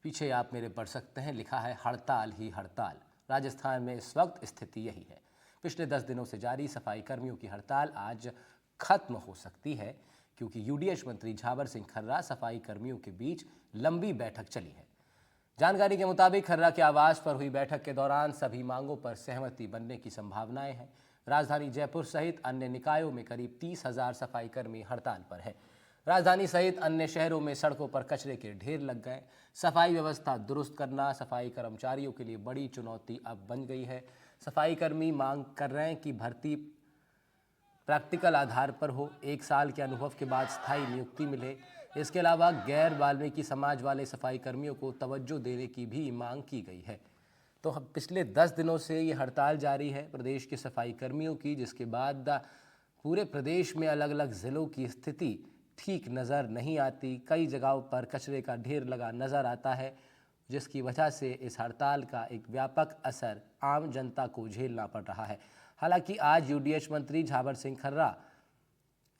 पीछे आप मेरे पढ़ सकते हैं, लिखा है हड़ताल ही हड़ताल। राजस्थान में इस वक्त स्थिति यही है। पिछले 10 दिनों से जारी सफाई कर्मियों की हड़ताल आज खत्म हो सकती है, क्योंकि यूडीएच मंत्री झावर सिंह खर्रा सफाई कर्मियों के बीच लंबी बैठक चली है। जानकारी के मुताबिक खर्रा के आवास पर हुई बैठक के दौरान सभी मांगों पर सहमति बनने की संभावनाएं हैं। राजधानी जयपुर सहित अन्य निकायों में करीब 30,000 सफाई कर्मी हड़ताल पर हैं। राजधानी सहित अन्य शहरों में सड़कों पर कचरे के ढेर लग गए। सफाई व्यवस्था दुरुस्त करना सफाई कर्मचारियों के लिए बड़ी चुनौती अब बन गई है। सफाई कर्मी मांग कर रहे हैं कि भर्ती प्रैक्टिकल आधार पर हो, 1 साल के अनुभव के बाद स्थायी नियुक्ति मिले। इसके अलावा गैर वाल्मीकि समाज वाले सफाई कर्मियों को तवज्जो देने की भी मांग की गई है। तो पिछले 10 दिनों से ये हड़ताल जारी है प्रदेश के सफाई कर्मियों की, जिसके बाद पूरे प्रदेश में अलग अलग ज़िलों की स्थिति ठीक नज़र नहीं आती। कई जगहों पर कचरे का ढेर लगा नज़र आता है, जिसकी वजह से इस हड़ताल का एक व्यापक असर आम जनता को झेलना पड़ रहा है। हालांकि आज यूडीएच मंत्री झावर सिंह खर्रा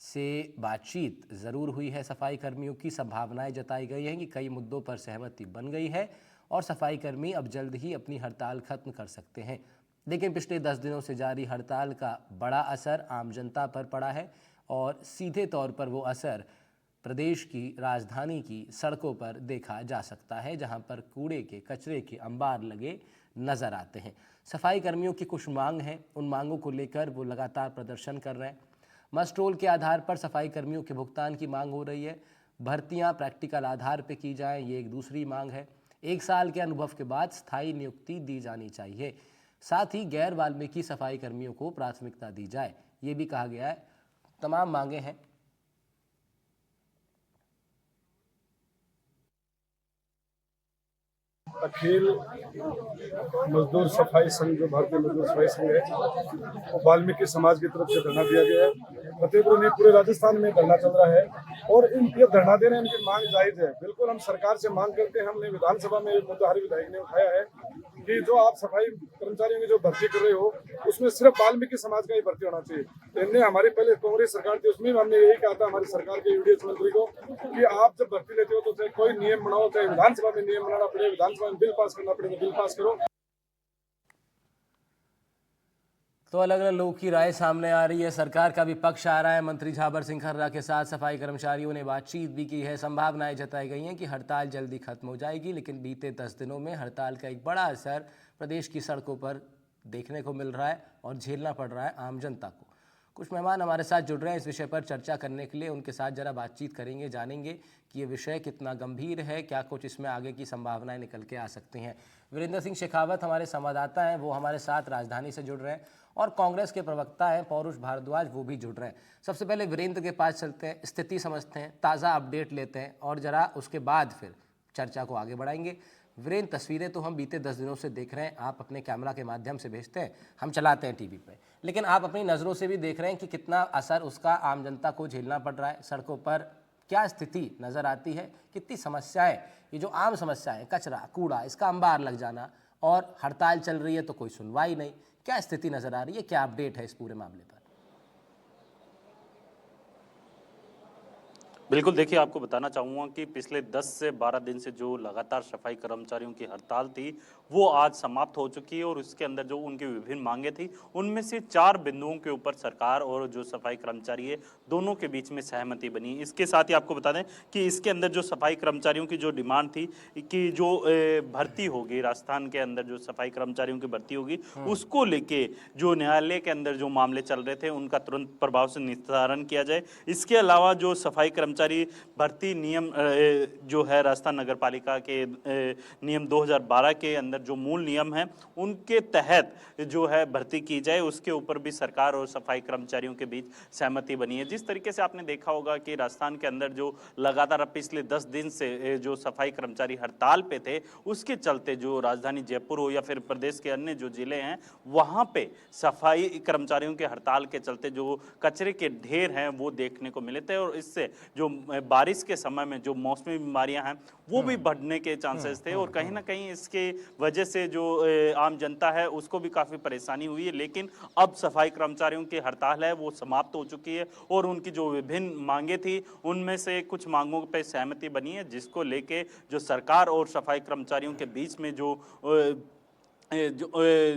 से बातचीत ज़रूर हुई है। सफाई कर्मियों की संभावनाएं जताई गई हैं कि कई मुद्दों पर सहमति बन गई है और सफाई कर्मी अब जल्द ही अपनी हड़ताल खत्म कर सकते हैं। लेकिन पिछले 10 दिनों से जारी हड़ताल का बड़ा असर आम जनता पर पड़ा है और सीधे तौर पर वो असर प्रदेश की राजधानी की सड़कों पर देखा जा सकता है, जहां पर कूड़े के कचरे के अंबार लगे नजर आते हैं। सफाई कर्मियों की कुछ मांग हैं, उन मांगों को लेकर वो लगातार प्रदर्शन कर रहे हैं। मस्ट रोल के आधार पर सफाई कर्मियों के भुगतान की मांग हो रही है। भर्तियां प्रैक्टिकल आधार पर की जाएं, ये एक दूसरी मांग है। 1 साल के अनुभव के बाद स्थायी नियुक्ति दी जानी चाहिए। साथ ही गैर वाल्मीकि सफाई कर्मियों को प्राथमिकता दी जाए, ये भी कहा गया है। तमाम मांगे हैं। अखिल मजदूर सफाई संघ, जो भारतीय मजदूर सफाई संघ है, वो वाल्मीकि समाज की तरफ से धरना दिया गया है। फतेहपुर में पूरे राजस्थान में धरना चल रहा है और ये धरना देना इनकी मांग जायज है। बिल्कुल हम सरकार से मांग करते हैं। हमने विधानसभा में मुद्दा हर विधायक ने उठाया है कि जो आप सफाई कर्मचारियों की जो भर्ती कर रहे हो, उसमें सिर्फ वाल्मीकि समाज का ही भर्ती होना चाहिए। इनने हमारी पहले कांग्रेस सरकार थी, उसमें हमने यही कहा था हमारी सरकार के यूडीएच मंत्री को कि आप जब भर्ती लेते हो तो चाहे कोई नियम बनाओ, चाहे विधानसभा में नियम बनाना पड़े, विधानसभा में बिल पास करना पड़े तो बिल पास करो। तो अलग अलग लोगों की राय सामने आ रही है। सरकार का भी पक्ष आ रहा है। मंत्री झावर सिंह खर्रा के साथ सफाई कर्मचारियों ने बातचीत भी की है। संभावनाएं जताई गई हैं कि हड़ताल जल्दी खत्म हो जाएगी, लेकिन बीते 10 दिनों में हड़ताल का एक बड़ा असर प्रदेश की सड़कों पर देखने को मिल रहा है और झेलना पड़ रहा है आम जनता को। कुछ मेहमान हमारे साथ जुड़ रहे हैं इस विषय पर चर्चा करने के लिए। उनके साथ जरा बातचीत करेंगे, जानेंगे कि ये विषय कितना गंभीर है, क्या कुछ इसमें आगे की संभावनाएं निकल के आ सकती हैं। वीरेंद्र सिंह शेखावत हमारे संवाददाता हैं, वो हमारे साथ राजधानी से जुड़ रहे हैं, और कांग्रेस के प्रवक्ता हैं पौरुष भारद्वाज, वो भी जुड़ रहे हैं। सबसे पहले वीरेंद्र के पास चलते हैं, स्थिति समझते हैं, ताज़ा अपडेट लेते हैं और ज़रा उसके बाद फिर चर्चा को आगे बढ़ाएंगे। वीरेंद्र, तस्वीरें तो हम बीते 10 दिनों से देख रहे हैं, आप अपने कैमरा के माध्यम से भेजते हैं, हम चलाते हैं टीवी पे, लेकिन आप अपनी नज़रों से भी देख रहे हैं कि कितना असर उसका आम जनता को झेलना पड़ रहा है। सड़कों पर क्या स्थिति नज़र आती है, कितनी समस्याएं, ये जो आम समस्याएं, कचरा कूड़ा इसका अंबार लग जाना, और हड़ताल चल रही है तो कोई सुनवाई नहीं, क्या स्थिति नज़र आ रही है, क्या अपडेट है इस पूरे मामले पर? बिल्कुल, देखिए आपको बताना चाहूँगा कि पिछले 10 से 12 दिन से जो लगातार सफाई कर्मचारियों की हड़ताल थी, वो आज समाप्त हो चुकी है और उसके अंदर जो उनकी विभिन्न मांगें थी, उनमें से 4 बिंदुओं के ऊपर सरकार और जो सफाई कर्मचारी है, दोनों के बीच में सहमति बनी। इसके साथ ही आपको बता दें कि इसके अंदर जो सफाई कर्मचारियों की जो डिमांड थी कि जो भर्ती होगी, राजस्थान के अंदर जो सफाई कर्मचारियों की भर्ती होगी, उसको लेके जो न्यायालय के अंदर जो मामले चल रहे थे, उनका तुरंत प्रभाव से निस्तारण किया जाए। इसके अलावा जो सफाई कर्मचारी भर्ती नियम जो है राजस्थान नगर पालिका के नियम 2012 के अंदर जो मूल नियम है, उनके तहत जो है भर्ती की जाए, उसके ऊपर भी सरकार और सफाई कर्मचारियों के बीच सहमति बनी है। जिस तरीके से आपने देखा होगा कि राजस्थान के अंदर जो लगातार पिछले 10 दिन से जो सफाई कर्मचारी हड़ताल पे थे, उसके चलते जो राजधानी जयपुर हो या फिर प्रदेश के अन्य जो जिले हैं, वहां पे सफाई कर्मचारियों के हड़ताल के चलते जो कचरे के ढेर हैं वो देखने को मिले थे और इससे जो बारिश के समय में जो मौसमी बीमारियां हैं वो भी बढ़ने के चांसेस थे, और कहीं ना कहीं इसके वजह से जो आम जनता है उसको भी काफ़ी परेशानी हुई है। लेकिन अब सफाई कर्मचारियों की हड़ताल है वो समाप्त हो चुकी है, और उनकी जो विभिन्न मांगे थी उनमें से कुछ मांगों पर सहमति बनी है, जिसको लेके जो सरकार और सफाई कर्मचारियों के बीच में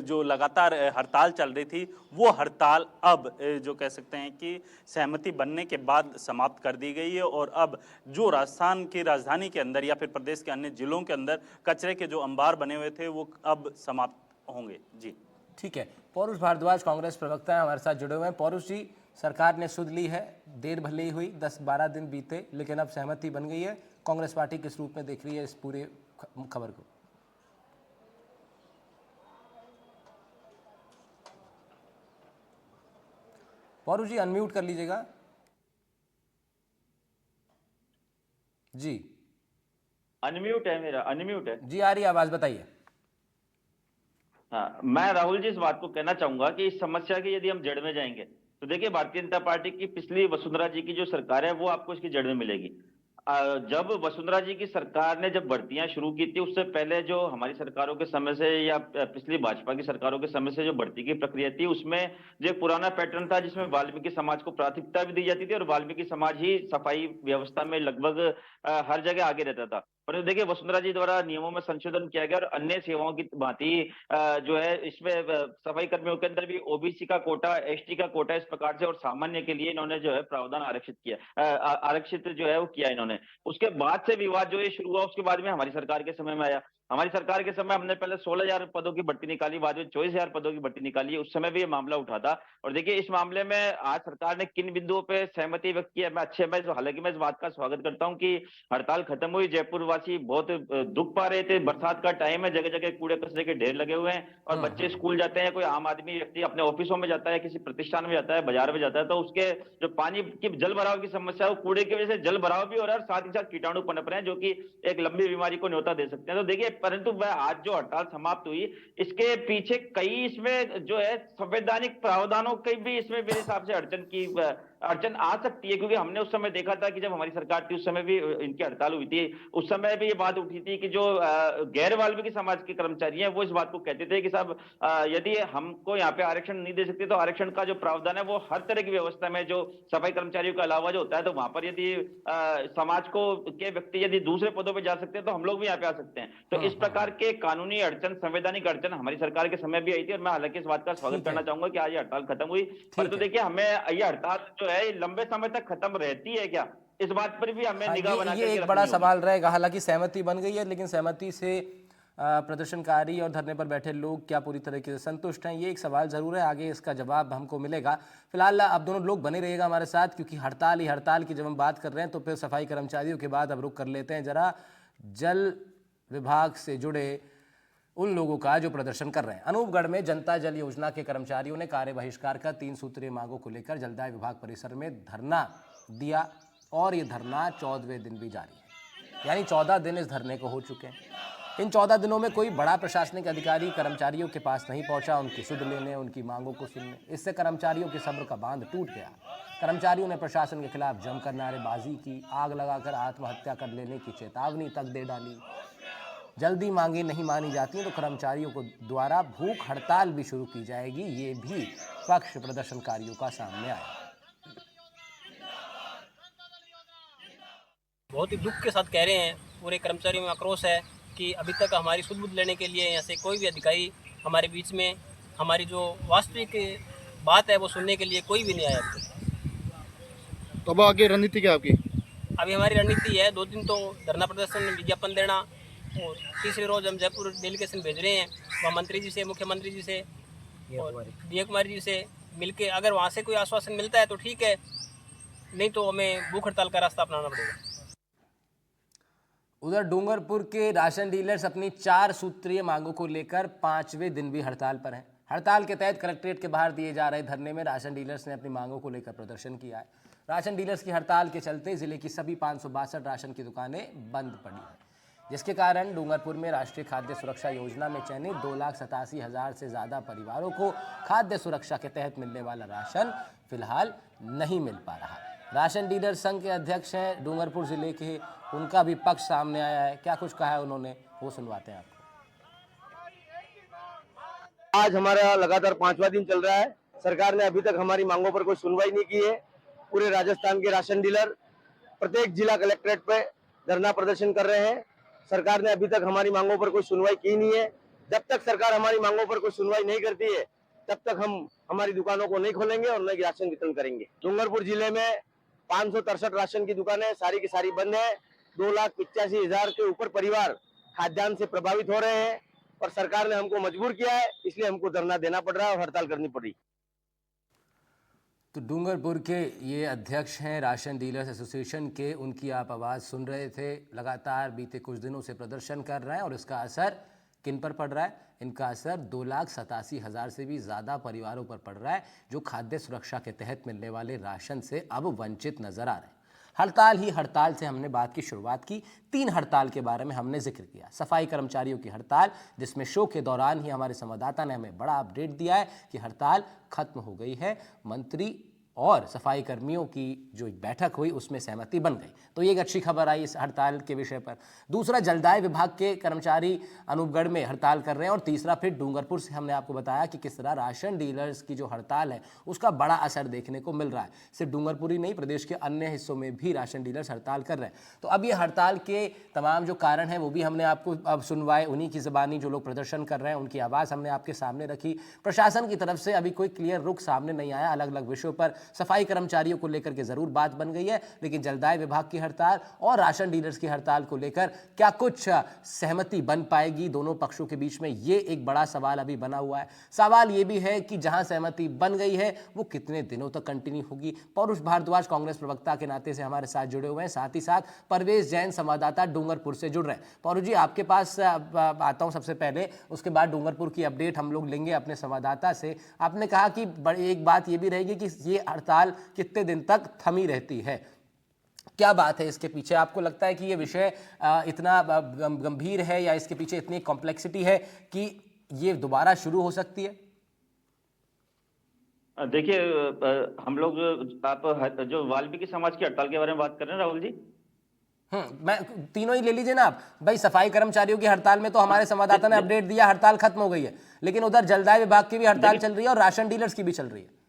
जो लगातार हड़ताल चल रही थी वो हड़ताल अब जो कह सकते हैं कि सहमति बनने के बाद समाप्त कर दी गई है, और अब जो राजस्थान की राजधानी के अंदर या फिर प्रदेश के अन्य जिलों के अंदर कचरे के जो अंबार बने हुए थे वो अब समाप्त होंगे। जी ठीक है, पौरुष भारद्वाज कांग्रेस प्रवक्ता हैं, हमारे साथ जुड़े हुए हैं। पौरुष जी, सरकार ने सुध ली है, देर भले ही हुई, 10-12 दिन बीते, लेकिन अब सहमति बन गई है। कांग्रेस पार्टी किस रूप में देख रही है इस पूरे खबर को? पौरुष जी, अनम्यूट कर लीजिएगा। जी अनम्यूट है, मेरा अनम्यूट है। जी, आ रही है आवाज, बताइए। हाँ, मैं राहुल जी इस बात को कहना चाहूंगा कि इस समस्या की यदि हम जड़ में जाएंगे तो देखिए, भारतीय जनता पार्टी की पिछली वसुंधरा जी की जो सरकार है वो आपको इसकी जड़ में मिलेगी। जब वसुंधरा जी की सरकार ने जब भर्तियां शुरू की थी, उससे पहले जो हमारी सरकारों के समय से या पिछली भाजपा की सरकारों के समय से जो भर्ती की प्रक्रिया थी, उसमें जो एक पुराना पैटर्न था जिसमें वाल्मीकि समाज को प्राथमिकता भी दी जाती थी, और वाल्मीकि समाज ही सफाई व्यवस्था में लगभग हर जगह आगे रहता था। परंतु देखिए, वसुंधरा जी द्वारा नियमों में संशोधन किया गया और अन्य सेवाओं की भांति जो है इसमें सफाई कर्मियों के अंदर भी ओबीसी का कोटा, एसटी का कोटा, इस प्रकार से, और सामान्य के लिए इन्होंने जो है प्रावधान आरक्षित किया, आरक्षित जो है वो किया इन्होंने। उसके बाद से विवाद जो ये शुरू हुआ, उसके बाद में हमारी सरकार के समय में आया। हमारी सरकार के समय हमने पहले 16,000 पदों की भर्ती निकाली, बाद में 24,000 पदों की भर्ती निकाली, उस समय भी ये मामला उठा था। और देखिए, इस मामले में आज सरकार ने किन बिंदुओं पे सहमति व्यक्त की है, हालांकि मैं इस बात का स्वागत करता हूं कि हड़ताल खत्म हुई। जयपुर वासी बहुत दुख पा रहे थे, बरसात का टाइम है, जगह जगह कूड़े कचरे के ढेर लगे हुए हैं, और बच्चे स्कूल जाते हैं, कोई आम आदमी व्यक्ति अपने ऑफिसों में जाता है, किसी प्रतिष्ठान में जाता है, बाजार में जाता है, तो उसके जो पानी की जल भराव की समस्या है, वो कूड़े की वजह से जल भराव भी हो रहा है, और साथ ही साथ कीटाणु पनप रहे हैं जो कि एक लंबी बीमारी को न्योता दे सकते हैं। तो देखिए, परंतु वह आज जो हड़ताल समाप्त हुई, इसके पीछे कई इसमें जो है संवैधानिक प्रावधानों की भी इसमें मेरे हिसाब से अड़चन आ सकती है, क्योंकि हमने उस समय देखा था कि जब हमारी सरकार थी उस समय भी इनकी हड़ताल हुई थी, उस समय भी ये बात उठी थी कि जो गैर वाल्मीकि समाज के कर्मचारी हैं वो इस बात को कहते थे कि साहब, यदि हमको यहाँ पे आरक्षण नहीं दे सकते तो आरक्षण का जो प्रावधान है वो हर तरह की व्यवस्था में जो सफाई कर्मचारियों के अलावा जो होता है, तो वहां पर यदि समाज को के व्यक्ति यदि दूसरे पदों पर जा सकते हैं तो हम लोग भी यहाँ पे आ सकते हैं। तो इस प्रकार के कानूनी अड़चन, संवैधानिक अड़चन हमारी सरकार के समय भी आई थी, और मैं हालांकि इस बात का स्वागत करना चाहूंगा कि आज ये हड़ताल खत्म हुई। परंतु देखिए, हमें ये हड़ताल जो है लंबे समय तक खत्म रहती है क्या, इस बात पर भी हमें निगाह बना ये एक बड़ा सवाल रहेगा। हालांकि सहमति बन गई है, लेकिन सहमति से प्रदर्शनकारी और धरने पर बैठे लोग क्या पूरी तरीके से संतुष्ट हैं, ये एक सवाल जरूर है। आगे इसका जवाब हमको मिलेगा। फिलहाल अब दोनों लोग बने रहिएगा हमारे साथ, क्योंकि हड़ताल ही हड़ताल की जब हम बात कर रहे हैं तो फिर सफाई कर्मचारियों के बाद अब रुख कर लेते हैं जरा जल विभाग से जुड़े उन लोगों का जो प्रदर्शन कर रहे हैं। अनूपगढ़ में जनता जल योजना के कर्मचारियों ने कार्य बहिष्कार का 3 सूत्रीय मांगों को लेकर जलदाय विभाग परिसर में धरना दिया, और ये धरना 14वें दिन भी जारी है, यानी 14 दिन इस धरने को हो चुके हैं। इन 14 दिनों में कोई बड़ा प्रशासनिक अधिकारी कर्मचारियों के पास नहीं पहुंचा उनकी सुध लेने, उनकी मांगों को सुनने। इससे कर्मचारियों के सब्र का बांध टूट गया। कर्मचारियों ने प्रशासन के खिलाफ जमकर नारेबाजी की, आग लगाकर आत्महत्या कर लेने की चेतावनी तक दे डाली। जल्दी मांगे नहीं मानी जाती तो कर्मचारियों को द्वारा भूख हड़ताल भी शुरू की जाएगी, ये भी पक्ष प्रदर्शनकारियों का सामने आया। बहुत ही दुख के साथ कह रहे हैं, पूरे कर्मचारियों में आक्रोश है कि अभी तक हमारी सुध बुध लेने के लिए यहाँ से कोई भी अधिकारी हमारे बीच में हमारी जो वास्तविक बात है वो सुनने के लिए कोई भी नहीं आया। तो अब आगे रणनीति क्या आपकी? अभी हमारी रणनीति है 2 दिन तो धरना प्रदर्शन, विज्ञापन देना, और तीसरे रोज हम जयपुर डेलीगेशन भेज रहे हैं, वहाँ मंत्री जी से, मुख्यमंत्री जी से और डी कुमारी जी से मिलके, अगर वहाँ से कोई आश्वासन मिलता है तो ठीक है, नहीं तो हमें भूख हड़ताल का रास्ता अपनाना पड़ेगा। उधर डूंगरपुर के राशन डीलर्स अपनी 4 सूत्रीय मांगों को लेकर 5वें दिन भी हड़ताल पर हैं। हड़ताल के तहत कलेक्ट्रेट के बाहर दिए जा रहे धरने में राशन डीलर्स ने अपनी मांगों को लेकर प्रदर्शन किया है। राशन डीलर्स की हड़ताल के चलते जिले की सभी 562 राशन की दुकानें बंद पड़ी हैं, जिसके कारण डूंगरपुर में राष्ट्रीय खाद्य सुरक्षा योजना में चयनित 2,87,000 से ज़्यादा परिवारों को खाद्य सुरक्षा के तहत मिलने वाला राशन फिलहाल नहीं मिल पा रहा। राशन डीलर संघ के अध्यक्ष हैं डूंगरपुर जिले के, उनका भी पक्ष सामने आया है। क्या कुछ कहा है उन्होंने, वो सुनवाते हैं आपको। आज हमारा लगातार 5वां दिन चल रहा है। सरकार ने अभी तक हमारी मांगों पर कोई सुनवाई नहीं की है। पूरे राजस्थान के राशन डीलर प्रत्येक जिला कलेक्ट्रेट पे धरना प्रदर्शन कर रहे हैं। सरकार ने अभी तक हमारी मांगों पर कोई सुनवाई की नहीं है। जब तक सरकार हमारी मांगों पर कोई सुनवाई नहीं करती है, तब तक हम हमारी दुकानों को नहीं खोलेंगे और न राशन वितरण करेंगे। डूंगरपुर जिले में 563 राशन की दुकानें सारी की सारी बंद है। 2,85,000 के ऊपर परिवार खाद्यान्न से प्रभावित हो रहे हैं और सरकार ने हमको मजबूर किया है, इसलिए हमको धरना देना पड़ रहा है और हड़ताल करनी पड़ रही। तो डूंगरपुर के ये अध्यक्ष हैं राशन डीलर्स एसोसिएशन के, उनकी आप आवाज़ सुन रहे थे। लगातार बीते कुछ दिनों से प्रदर्शन कर रहे हैं और इसका असर किन पर पड़ रहा है? इनका असर 2,87,000 से भी ज़्यादा परिवारों पर पड़ रहा है, जो खाद्य सुरक्षा के तहत मिलने वाले राशन से अब वंचित नजर आ रहे हैं। हड़ताल ही हड़ताल से हमने बात की शुरुआत की। 3 हड़ताल के बारे में हमने जिक्र किया। सफाई कर्मचारियों की हड़ताल, जिसमें शो के दौरान ही हमारे संवाददाता ने हमें बड़ा अपडेट दिया है कि हड़ताल खत्म हो गई है। मंत्री और सफाई कर्मियों की जो बैठक हुई उसमें सहमति बन गई, तो ये एक अच्छी खबर आई इस हड़ताल के विषय पर। दूसरा, जलदाय विभाग के कर्मचारी अनूपगढ़ में हड़ताल कर रहे हैं। और तीसरा फिर डूंगरपुर से हमने आपको बताया कि किस तरह राशन डीलर्स की जो हड़ताल है उसका बड़ा असर देखने को मिल रहा है। सिर्फ डूंगरपुर ही नहीं, प्रदेश के अन्य हिस्सों में भी राशन डीलर्स हड़ताल कर रहे हैं। तो अब ये हड़ताल के तमाम जो कारण हैं वो भी हमने आपको अब सुनवाए, उन्हीं की ज़बानी जो लोग प्रदर्शन कर रहे हैं उनकी आवाज़ हमने आपके सामने रखी। प्रशासन की तरफ से अभी कोई क्लियर रुख सामने नहीं आया। अलग अलग विषयों पर सफाई कर्मचारियों को लेकर के जरूर बात बन गई है, लेकिन जलदाय विभाग की हड़ताल और राशन डीलर्स की हड़ताल को लेकर क्या कुछ सहमति बन पाएगी दोनों पक्षों के बीच में, ये एक बड़ा सवाल अभी बना हुआ है। सवाल ये भी है कि जहां सहमति बन गई है वो कितने दिनों तक कंटिन्यू होगी। पौरुष भारद्वाज कांग्रेस प्रवक्ता के नाते से हमारे साथ जुड़े हुए हैं, साथ ही साथ परवेज जैन संवाददाता डूंगरपुर से जुड़ रहे हैं। पौरुष जी, आपके पास आता हूं सबसे पहले, उसके बाद डूंगरपुर की अपडेट हम लोग लेंगे अपने संवाददाता से। आपने कहा कि एक बात ये भी रहेगी कि ये हड़ताल कितने दिन तक थमी रहती है, क्या बात है इसके पीछे? आपको लगता है कि ये विषय इतना गंभीर है या इसके पीछे इतनी कॉम्प्लेक्सिटी है कि ये दोबारा शुरू हो सकती है? देखिए, हम लोग आप जो वाल्मीकि समाज की हड़ताल के बारे में बात कर रहे हैं राहुल जी। मैं तीनों ही ले लीजिए ना आप। भाई, सफाई कर्मचारियों की हड़ताल में तो हमारे संवाददाता ने अपडेट दिया हड़ताल खत्म हो गई है, लेकिन उधर जलदाय विभाग की भी हड़ताल चल रही है और राशन डीलर्स की भी चल रही है।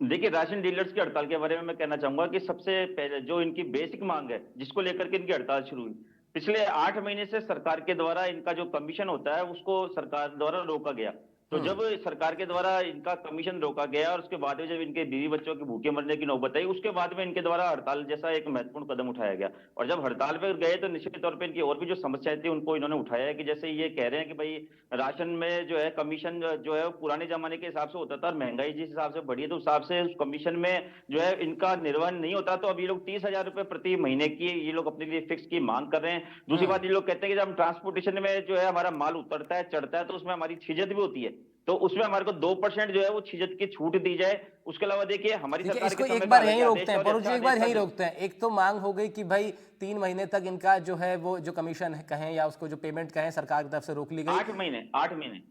देखिए, राशन डीलर्स की हड़ताल के बारे में मैं कहना चाहूंगा कि सबसे पहले जो इनकी बेसिक मांग है, जिसको लेकर के इनकी हड़ताल शुरू हुई, पिछले 8 महीने से सरकार के द्वारा इनका जो कमीशन होता है उसको सरकार द्वारा रोका गया। तो जब सरकार के द्वारा इनका कमीशन रोका गया और उसके बाद में जब इनके बीवी बच्चों की भूखे मरने की नौबत आई, उसके बाद में इनके द्वारा हड़ताल जैसा एक महत्वपूर्ण कदम उठाया गया। और जब हड़ताल पे गए तो निश्चित तौर पे इनकी और भी जो समस्याएं थी उनको इन्होंने उठाया है कि जैसे ये कह रहे हैं कि भाई राशन में जो है कमीशन जो है पुराने जमाने के हिसाब से होता था और महंगाई जिस हिसाब से बढ़ी है तो उस हिसाब से उस कमीशन में जो है इनका निर्वहन नहीं होता। तो अब ये लोग 30,000 रुपए प्रति महीने की ये लोग अपने लिए फिक्स की मांग कर रहे हैं। दूसरी बात, ये लोग कहते हैं कि जब हम ट्रांसपोर्टेशन में जो है हमारा माल उतरता है चढ़ता है तो उसमें हमारी छीजत भी होती है, तो उसमें हमारे को 2% जो है वो छीजत की छूट दी जाए। उसके अलावा देखिए हमारी सरकार इसको एक बार यहीं रोकते हैं परुष जी, एक बार यहीं रोकते हैं। एक तो मांग हो गई कि भाई 3 महीने तक इनका जो है वो जो कमीशन कहें या उसको जो पेमेंट कहें सरकार की तरफ से रोक ली गई।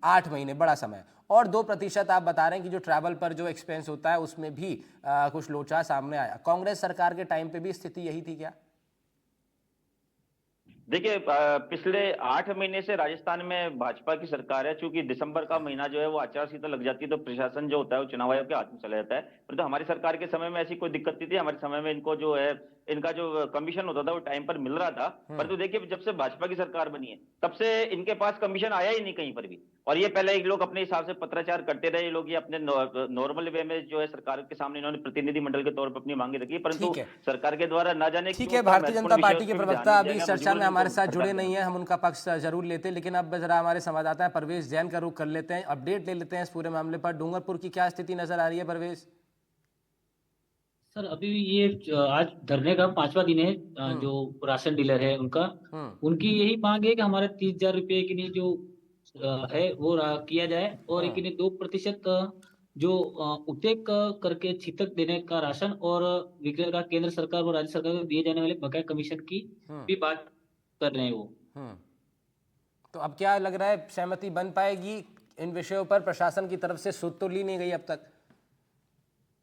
8 महीने बड़ा समय। और 2% आप बता रहे हैं कि जो ट्रैवल पर जो एक्सपेंस होता है उसमें भी कुछ लोचा सामने आया। कांग्रेस सरकार के टाइम पे भी स्थिति यही थी क्या? देखिए, पिछले 8 महीने से राजस्थान में भाजपा की सरकार है। चूंकि दिसंबर का महीना जो है वो आचार संहिता लग जाती है तो प्रशासन जो होता है वो चुनाव आयोग के हाथ में चला जाता है। परंतु हमारी सरकार के समय में ऐसी कोई दिक्कत नहीं थी। हमारे समय में इनको जो है इनका जो कमीशन होता था वो टाइम पर मिल रहा था। परंतु देखिए, जब से भाजपा की सरकार बनी है तब से इनके पास कमीशन आया ही नहीं कहीं पर भी। और ये पहले एक लोग अपने हिसाब से पत्राचार करते रहे, ये लोग ये अपने नॉर्मल वे में जो है सरकार के सामने इन्होंने प्रतिनिधि मंडल के तौर पर अपनी मांगे रखी, परंतु सरकार के द्वारा न जाने। ठीक है, भारतीय जनता पार्टी के प्रवक्ता अभी चर्चा में हमारे साथ जुड़े नहीं है, हम उनका पक्ष जरूर लेते हैं, लेकिन अब जरा हमारे संवाददाता है परवेज जैन का रुख कर लेते हैं, अपडेट ले लेते हैं इस पूरे मामले पर। डूंगरपुर की क्या स्थिति नजर आ रही है परवेज? सर, अभी ये आज धरने का 5वां दिन है। जो राशन डीलर है उनका उनकी यही मांग है कि हमारे 30,000 रुपये की जो है वो किया जाए और एक 2% जो उपटेक करके छिटक देने का राशन और विक्रय का केंद्र सरकार और राज्य सरकार को दिए जाने वाले बकाया कमीशन की भी बात कर रहे हैं वो। तो अब क्या लग रहा है, सहमति बन पाएगी इन विषयों पर? प्रशासन की तरफ से सुध तो ली नहीं गई अब तक?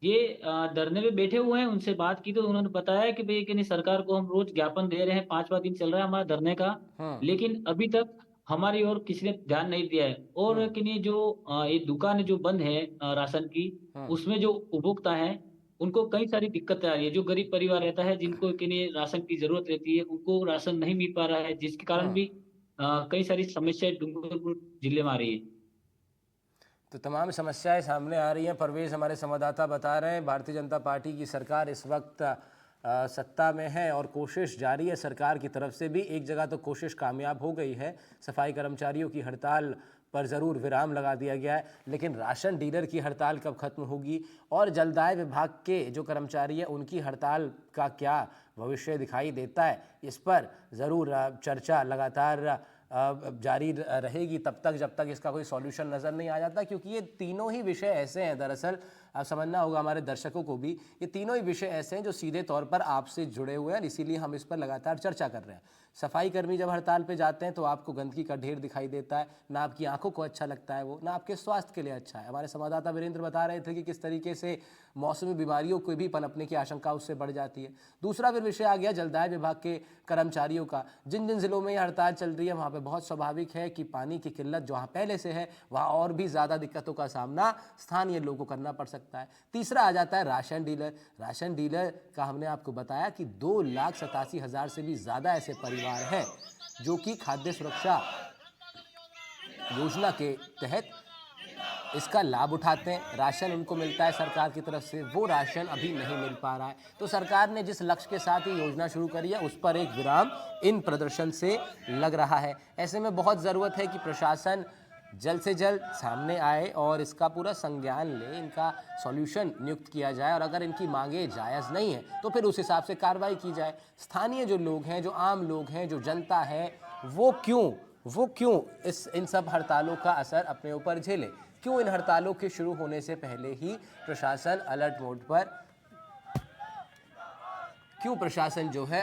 ये धरने पे बैठे हुए हैं, उनसे बात की तो उन्होंने बताया कि भाई कि नहीं, सरकार को हम रोज ज्ञापन दे रहे हैं, 5वां दिन चल रहा है हमारा धरने का, लेकिन अभी तक हमारी ओर किसी ने ध्यान नहीं दिया है। और कि नहीं, जो ये दुकान जो बंद है राशन की, उसमें जो उपभोक्ता है उनको कई सारी दिक्कतें आ रही है। जो गरीब परिवार रहता है, जिनको कि नहीं राशन की जरूरत रहती है, उनको राशन नहीं मिल पा रहा है, जिसके कारण भी कई सारी समस्याएं डूंगरपुर जिले में आ रही है। तो तमाम समस्याएं सामने आ रही हैं। परवेज हमारे संवाददाता बता रहे हैं भारतीय जनता पार्टी की सरकार इस वक्त सत्ता में है और कोशिश जारी है सरकार की तरफ से भी। एक जगह तो कोशिश कामयाब हो गई है, सफाई कर्मचारियों की हड़ताल पर ज़रूर विराम लगा दिया गया है, लेकिन राशन डीलर की हड़ताल कब खत्म होगी और जलदाय विभाग के जो कर्मचारी हैं उनकी हड़ताल का क्या भविष्य दिखाई देता है, इस पर ज़रूर चर्चा लगातार जारी रहेगी तब तक जब तक इसका कोई सॉल्यूशन नज़र नहीं आ जाता। क्योंकि ये तीनों ही विषय ऐसे हैं, दरअसल आप समझना होगा हमारे दर्शकों को भी, ये तीनों ही विषय ऐसे हैं जो सीधे तौर पर आपसे जुड़े हुए हैं, इसीलिए हम इस पर लगातार चर्चा कर रहे हैं। सफाई कर्मी जब हड़ताल पे जाते हैं तो आपको गंदगी का ढेर दिखाई देता है, ना आपकी आंखों को अच्छा लगता है वो, ना आपके स्वास्थ्य के लिए अच्छा है। हमारे संवाददाता वीरेंद्र बता रहे थे कि किस तरीके से मौसमी बीमारियों को भी पनपने की आशंका उससे बढ़ जाती है। दूसरा फिर विषय आ गया जलदाय विभाग के कर्मचारियों का। जिन जिन जिलों में ये हड़ताल चल रही है वहाँ पे बहुत स्वाभाविक है कि पानी की किल्लत जहाँ पहले से है वहाँ और भी ज़्यादा दिक्कतों का सामना स्थानीय लोगों को करना पड़ सकता है। तीसरा आ जाता है राशन डीलर। राशन डीलर का हमने आपको बताया कि 2,87,000 से भी ज़्यादा ऐसे परिवार हैं जो कि खाद्य सुरक्षा योजना के तहत इसका लाभ उठाते हैं, राशन उनको मिलता है सरकार की तरफ से, वो राशन अभी नहीं मिल पा रहा है। तो सरकार ने जिस लक्ष्य के साथ ये योजना शुरू करी है उस पर एक विराम इन प्रदर्शन से लग रहा है। ऐसे में बहुत ज़रूरत है कि प्रशासन जल्द से जल्द सामने आए और इसका पूरा संज्ञान ले, इनका सॉल्यूशन नियुक्त किया जाए और अगर इनकी मांगे जायज़ नहीं है तो फिर उस हिसाब से कार्रवाई की जाए। स्थानीय जो लोग हैं, जो आम लोग हैं, जो जनता है, वो क्यों इन सब हड़तालों का असर अपने ऊपर झेले? क्यों इन हड़तालों के शुरू होने से पहले ही प्रशासन अलर्ट मोड पर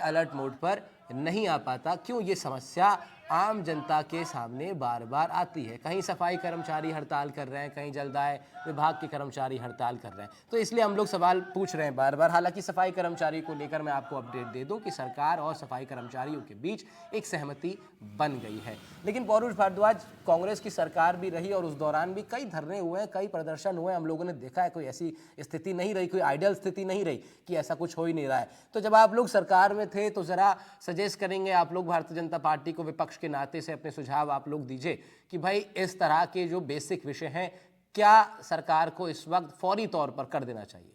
अलर्ट मोड पर नहीं आ पाता? क्यों ये समस्या आम जनता के सामने बार बार आती है? कहीं सफाई कर्मचारी हड़ताल कर रहे हैं, कहीं जलदाय विभाग के कर्मचारी हड़ताल कर रहे हैं, तो इसलिए हम लोग सवाल पूछ रहे हैं बार बार। हालांकि सफाई कर्मचारी को लेकर मैं आपको अपडेट दे दूं कि सरकार और सफाई कर्मचारियों के बीच एक सहमति बन गई है। लेकिन पौरुष भारद्वाज, कांग्रेस की सरकार भी रही और उस दौरान भी कई धरने हुए हैं, कई प्रदर्शन हुए, हम लोगों ने देखा है। कोई ऐसी स्थिति नहीं रही, कोई आइडियल स्थिति नहीं रही कि ऐसा कुछ हो ही नहीं रहा है। तो जब आप लोग सरकार में थे तो ज़रा सजेस्ट करेंगे आप लोग भारतीय जनता पार्टी को, विपक्ष के नाते से अपने सुझाव आप लोग दीजिए कि भाई इस तरह के जो बेसिक विषय हैं क्या सरकार को इस वक्त फौरी तौर पर कर देना चाहिए?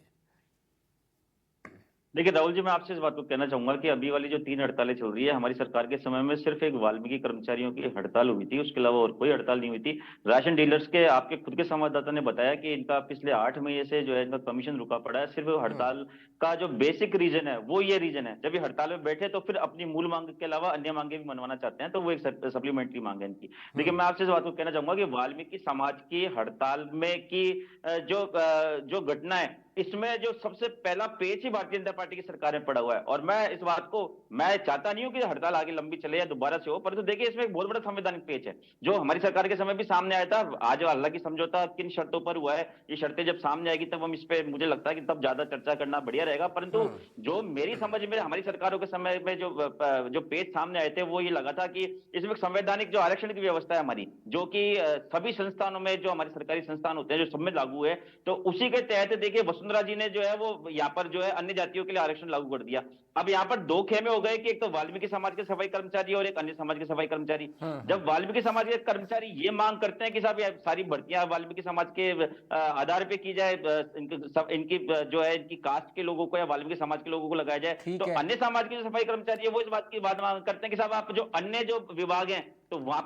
देखिए राहुल जी, मैं आपसे इस बात को कहना चाहूंगा कि अभी वाली जो 3 हड़तालें चल रही है, हमारी सरकार के समय में सिर्फ एक वाल्मीकि कर्मचारियों की हड़ताल हुई थी, उसके अलावा और कोई हड़ताल नहीं हुई थी। राशन डीलर्स के आपके खुद के संवाददाता ने बताया कि इनका पिछले 8 महीने से जो है इनका कमीशन रुका पड़ा है। सिर्फ हड़ताल का जो बेसिक रीजन है वो ये रीजन है, जब ये हड़ताल में बैठे तो फिर अपनी मूल मांग के अलावा अन्य मांगे भी मनवाना चाहते हैं, तो वो एक सप्लीमेंट्री मांग है इनकी। देखिए, मैं आपसे इस बात को कहना चाहूंगा कि वाल्मीकि समाज की हड़ताल में की जो घटना है, इसमें जो सबसे पहला पेच ही भारतीय जनता पार्टी की सरकार में पड़ा हुआ है। और मैं इस बात को, मैं चाहता नहीं हूं कि हड़ताल आगे लंबी चले या दोबारा से हो, परंतु देखिए इसमें एक बहुत बड़ा संवैधानिक पेच है जो हमारी सरकार के समय भी सामने आया था। आज हालांकि समझौता किन शर्तों पर हुआ है, ये शर्तें जब सामने आएगी तब हम इस पे, मुझे लगता है कि तब ज्यादा चर्चा करना बढ़िया रहेगा। परंतु जो मेरी समझ में हमारी सरकारों के समय में जो पेच सामने आए थे वो ये लगा था कि इसमें संवैधानिक जो आरक्षण की व्यवस्था है हमारी, जो कि सभी संस्थानों में, जो हमारे सरकारी संस्थान होते हैं, जो सब में लागू है, तो उसी के तहत देखिए वसुंधरा जी ने जो है वो यहाँ पर जो है अन्य जातियों के लिए आरक्षण लागू कर दिया। अब यहाँ पर 2 खेमे हो गए कि एक तो वाल्मीकि समाज के सफाई कर्मचारी और एक अन्य समाज के सफाई कर्मचारी। जब वाल्मीकि समाज के कर्मचारी ये मांग करते हैं कि साहब ये सारी भर्तियां वाल्मीकि समाज के आधार पे की जाए, इनकी जो है इनकी कास्ट के लोगों को या वाल्मीकि समाज के लोगों को लगाया जाए, तो अन्य समाज के जो सफाई कर्मचारी है वो इस बात की बात मांग करते हैं कि साहब आप जो अन्य जो विभाग हैं तो वहां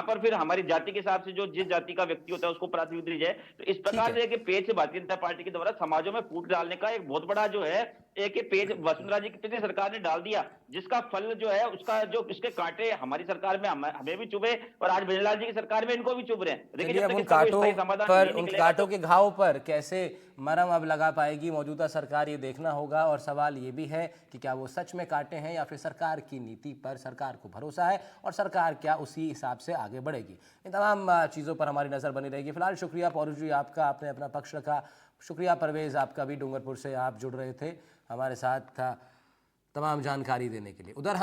पर फिर हमारी जाति के हिसाब से जो जिस जाति का व्यक्ति होता है उसको प्राथमिकता दी जाए। तो इस प्रकार से कि पेज से भारतीय जनता पार्टी के द्वारा समाजों में फूट डालने का एक बहुत बड़ा जो है एक पेज वसुंधरा जी की पिछली सरकार ने डाल दिया, जिसका फल जो है उसका जो इसके कांटे हमारी सरकार में हमें भी चुभे और आज बिजलाल जी की सरकार में इनको भी चुभ रहे हैं। देखिए उन कांटों के घाव पर कैसे मरहम अब लगा पाएगी मौजूदा सरकार, ये देखना होगा। और सवाल ये भी है कि क्या वो सच में काटे हैं या फिर सरकार की नीति पर सरकार को भरोसा है और सरकार क्या उसी हिसाब से आगे बढ़ेगी। इन तमाम चीज़ों पर हमारी नज़र बनी रहेगी। फिलहाल शुक्रिया पौरुष जी आपका, आपने अपना पक्ष रखा। शुक्रिया परवेज़ आपका भी, डूंगरपुर से आप जुड़ रहे थे हमारे साथ तमाम जानकारी देने के लिए। उधर